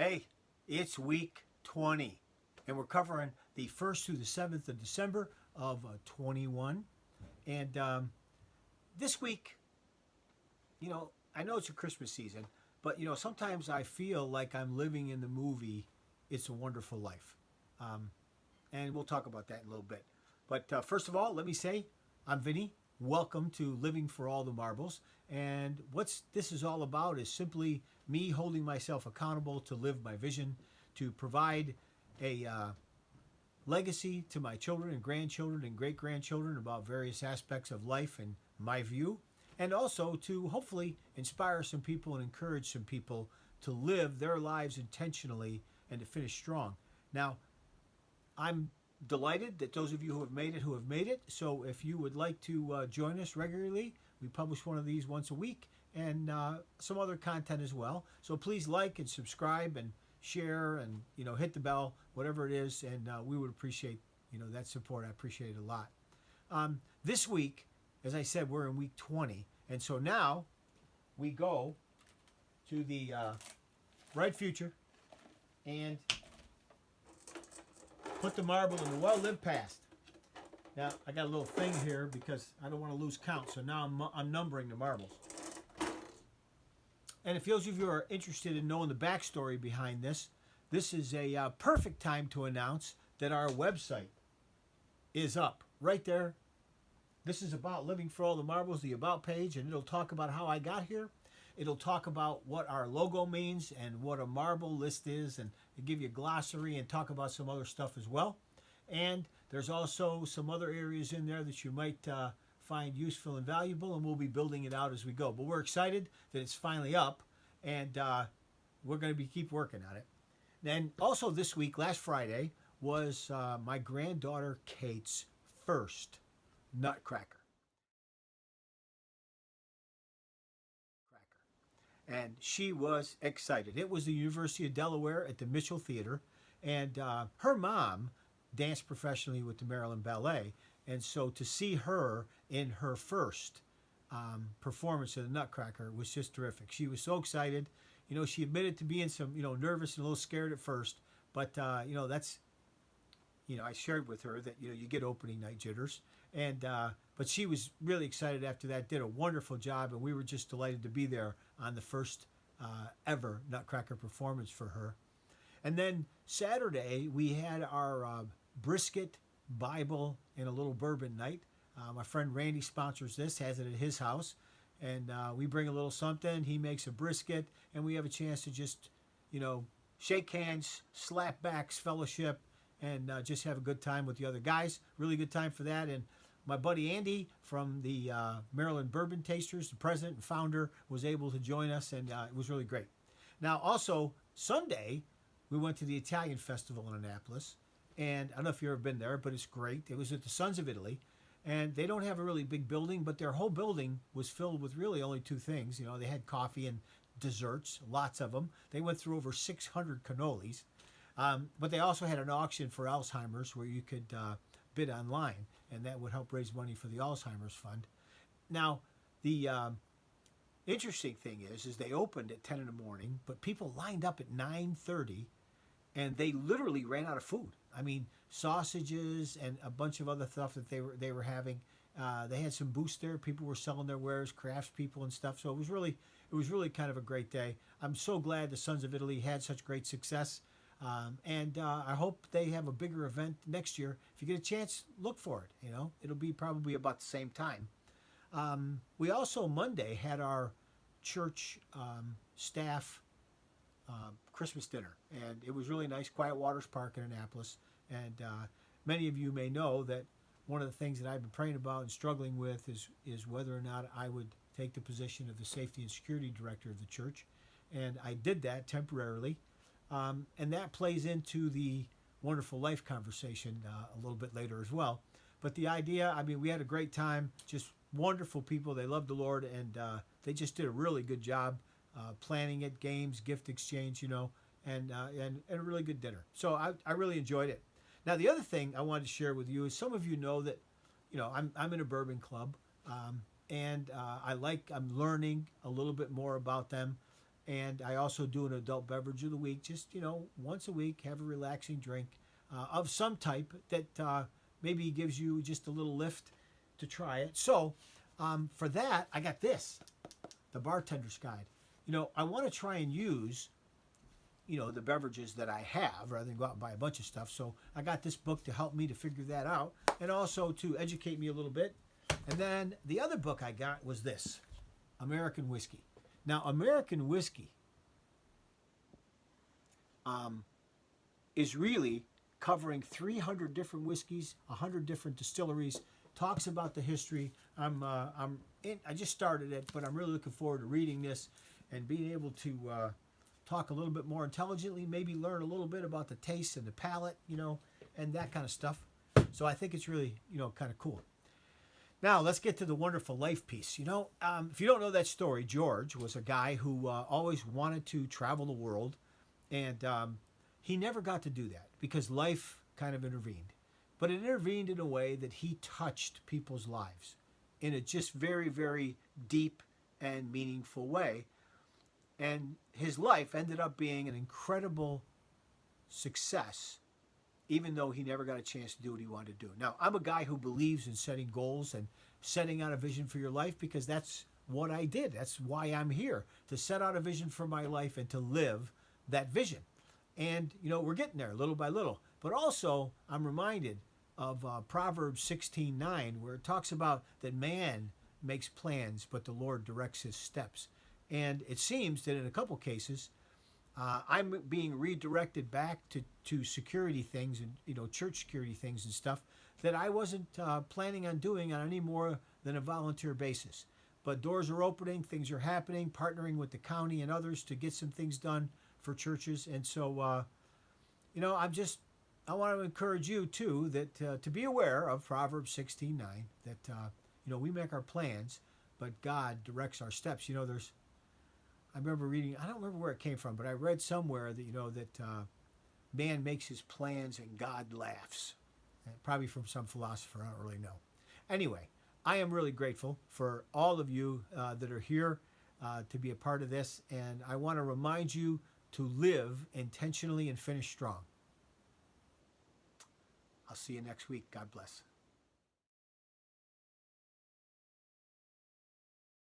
Hey, it's week 20, and we're covering the 1st through the 7th of December of 21. And this week, I know it's a Christmas season, but, sometimes I feel like I'm living in the movie It's a Wonderful Life. Um, and we'll talk about that in a little bit. But first of all, let me say I'm Vinny. Welcome to Living for All the Marbles. And what this is all about is simply me holding myself accountable to live my vision, to provide a legacy to my children and grandchildren and great grandchildren about various aspects of life and my view, and also to hopefully inspire some people and encourage some people to live their lives intentionally and to finish strong. Now, I'm delighted that those of you who have made it. So if you would like to join us regularly, we publish one of these once a week and some other content as well. So please like and subscribe and share and hit the bell, whatever it is, and we would appreciate that support. I appreciate it a lot. This week, as I said, we're in week 20, and so now we go to the bright future and put the marble in the well-lived past. Now, I got a little thing here because I don't want to lose count, so now I'm numbering the marbles. And if those of you are interested in knowing the backstory behind this, this is a perfect time to announce that our website is up right there. This is about Living for All the Marbles, the About page, and it'll talk about how I got here. It'll talk about what our logo means and what a marble list is, and give you a glossary and talk about some other stuff as well. And there's also some other areas in there that you might find useful and valuable, and we'll be building it out as we go. But we're excited that it's finally up, and we're going to keep working on it. Then also this week, last Friday, was my granddaughter Kate's first Nutcracker. And she was excited. It was the University of Delaware at the Mitchell Theater, and her mom danced professionally with the Maryland Ballet, and so to see her in her first performance of the Nutcracker was just terrific. She was so excited. She admitted to being some, nervous and a little scared at first, but that's, I shared with her that you get opening night jitters, and but she was really excited after that. Did a wonderful job, and we were just delighted to be there on the first ever Nutcracker performance for her. And then Saturday we had our Brisket, Bible, and a little bourbon night. My friend Randy sponsors this, has it at his house, and we bring a little something. He makes a brisket, and we have a chance to just, shake hands, slap backs, fellowship, and just have a good time with the other guys. Really good time for that. And my buddy Andy from the Maryland Bourbon Tasters, the president and founder, was able to join us, and it was really great. Now, also, Sunday, we went to the Italian Festival in Annapolis, and I don't know if you've ever been there, but it's great. It was at the Sons of Italy, and they don't have a really big building, but their whole building was filled with really only two things. They had coffee and desserts, lots of them. They went through over 600 cannolis, but they also had an auction for Alzheimer's where you could bid online, and that would help raise money for the Alzheimer's Fund. Now, the interesting thing is they opened at 10 in the morning, but people lined up at 9:30, and they literally ran out of food. I mean, sausages and a bunch of other stuff that they were having. They had some booths there. People were selling their wares, craftspeople and stuff. So it was really kind of a great day. I'm so glad the Sons of Italy had such great success. And I hope they have a bigger event next year. If you get a chance, look for it. It'll be probably about the same time. We also Monday had our church staff Christmas dinner, and it was really nice. Quiet Waters Park in Annapolis, and many of you may know that one of the things that I've been praying about and struggling with is whether or not I would take the position of the safety and security director of the church, and I did that temporarily. And that plays into the Wonderful Life conversation a little bit later as well. But the idea, we had a great time, just wonderful people. They loved the Lord, and they just did a really good job planning it, games, gift exchange, and a really good dinner. So I really enjoyed it. Now, the other thing I wanted to share with you is some of you know that, I'm in a bourbon club, and I'm learning a little bit more about them. And I also do an adult beverage of the week, just, once a week, have a relaxing drink of some type that maybe gives you just a little lift to try it. So for that, I got this, the Bartender's Guide. I want to try and use, the beverages that I have rather than go out and buy a bunch of stuff. So I got this book to help me to figure that out and also to educate me a little bit. And then the other book I got was this, American Whiskey. Now, American Whiskey is really covering 300 different whiskeys, 100 different distilleries, talks about the history. I just started it, but I'm really looking forward to reading this and being able to talk a little bit more intelligently, maybe learn a little bit about the taste and the palate, and that kind of stuff. So I think it's really, kind of cool. Now, let's get to the wonderful life piece. If you don't know that story, George was a guy who always wanted to travel the world, and he never got to do that because life kind of intervened. But it intervened in a way that he touched people's lives in a just very, very deep and meaningful way. And his life ended up being an incredible success, even though he never got a chance to do what he wanted to do. Now, I'm a guy who believes in setting goals and setting out a vision for your life because that's what I did. That's why I'm here, to set out a vision for my life and to live that vision. And, we're getting there little by little. But also, I'm reminded of Proverbs 16:9, where it talks about that man makes plans, but the Lord directs his steps. And it seems that in a couple cases, I'm being redirected back to security things and, church security things and stuff that I wasn't planning on doing on any more than a volunteer basis. But doors are opening, things are happening, partnering with the county and others to get some things done for churches. And so, I want to encourage you too that to be aware of Proverbs 16:9, that, we make our plans, but God directs our steps. I remember reading, I don't remember where it came from, but I read somewhere that, that man makes his plans and God laughs. Probably from some philosopher, I don't really know. Anyway, I am really grateful for all of you that are here to be a part of this. And I want to remind you to live intentionally and finish strong. I'll see you next week. God bless.